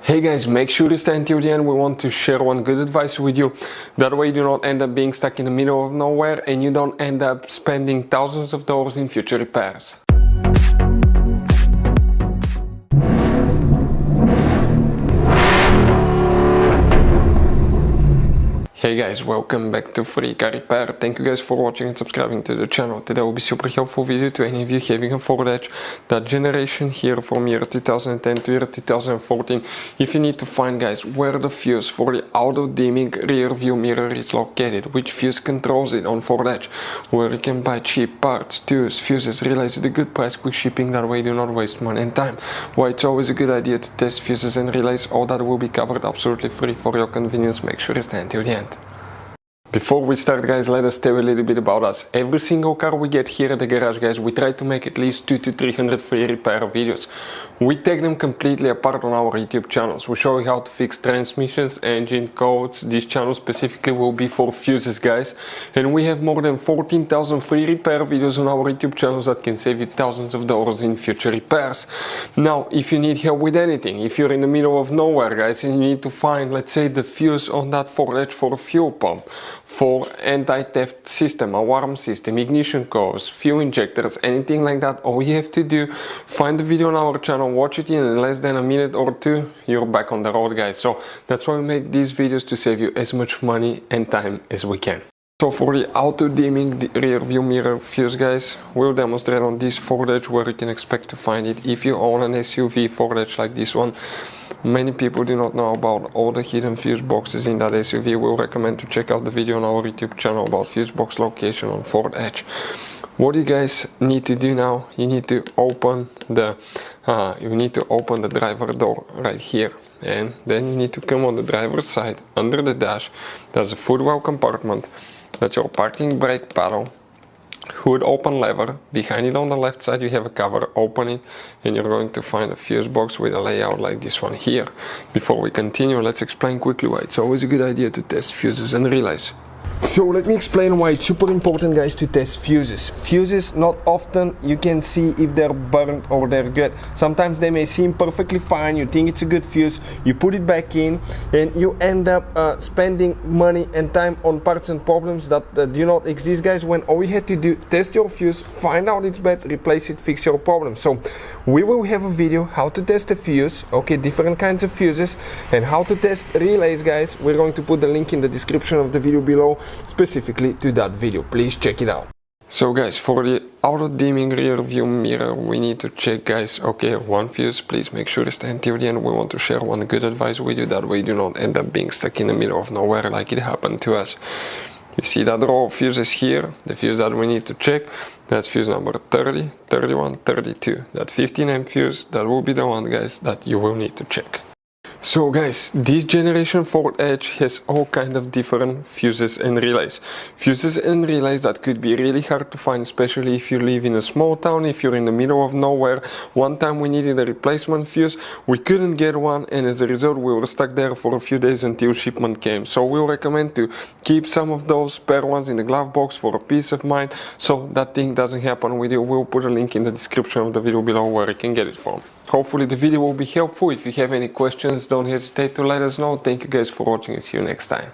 Hey guys, make sure to stay until the end. We want to share one good advice with you. That way you do not end up being stuck in the middle of nowhere and you don't end up spending thousands of dollars in future repairs. Hey guys, welcome back to Free Car Repair. Thank you guys for watching and subscribing to the channel. Today will be super helpful video to any of you having a Ford Edge, that generation here from year 2010 to year 2014. If you need to find, guys, where the fuse for the auto dimming rear view mirror is located, which fuse controls it on Ford Edge, where you can buy cheap parts, tools, fuses, relays at a good price, quick shipping, that way you do not waste money and time. Why it's always a good idea to test fuses and relays, all that will be covered absolutely free for your convenience. Make sure you stay until the end. Before we start, guys, let us tell you a little bit about us. Every single car we get here at the garage, guys, we try to make at least 200 to 300 free repair videos. We take them completely apart on our YouTube channels. We show you how to fix transmissions, engine codes. This channel specifically will be for fuses, guys. And we have more than 14,000 free repair videos on our YouTube channels that can save you thousands of dollars in future repairs. Now, if you need help with anything, if you're in the middle of nowhere, guys, and you need to find, let's say, the fuse on that Ford Edge for a fuel pump, for anti-theft system, alarm system, ignition codes, fuel injectors, anything like that, all you have to do, find the video on our channel, watch it in less than a minute or two, you're back on the road, guys. So that's why we make these videos, to save you as much money and time as we can. So for the auto dimming rear view mirror fuse, guys, we'll demonstrate on this Ford Edge where you can expect to find it. If you own an SUV Ford Edge like this one, many people do not know about all the hidden fuse boxes in that SUV. We'll recommend to check out the video on our YouTube channel about fuse box location on Ford Edge. What you guys need to do now, you need to open the driver door right here, and then you need to come on the driver's side under the dash. There's a footwell compartment. That's your parking brake pedal. Hood open lever. Behind it on the left side you have a cover. Open it and you're going to find a fuse box with a layout like this one here. Before we continue, let's explain quickly why it's always a good idea to test fuses and relays. So let me explain why it's super important, guys, to test fuses. Fuses, not often you can see if they're burnt or they're good. Sometimes they may seem perfectly fine, you think it's a good fuse, you put it back in and you end up spending money and time on parts and problems that do not exist, guys, when all you had to do, test your fuse, find out it's bad, replace it, fix your problem. So we will have a video how to test a fuse, okay, different kinds of fuses, and how to test relays, guys. We're going to put the link in the description of the video below, specifically to that video. Please check it out. So guys, for the auto dimming rear view mirror, we need to check, guys, okay, one fuse. Please make sure to stay until the end. We want to share one good advice with you, that way you do not end up being stuck in the middle of nowhere like it happened to us. You see that row of fuses here, the fuse that we need to check, that's fuse number 30, 31, 32. That 15 amp fuse, that will be the one, guys, that you will need to check. So guys, this generation Ford Edge has all kind of different fuses and relays. Fuses and relays that could be really hard to find, especially if you live in a small town, if you're in the middle of nowhere. One time we needed a replacement fuse, we couldn't get one, and as a result we were stuck there for a few days until shipment came. So we'll recommend to keep some of those spare ones in the glove box for a peace of mind, so that thing doesn't happen with you. We'll put a link in the description of the video below where you can get it from. Hopefully the video will be helpful. If you have any questions, don't hesitate to let us know. Thank you guys for watching and see you next time.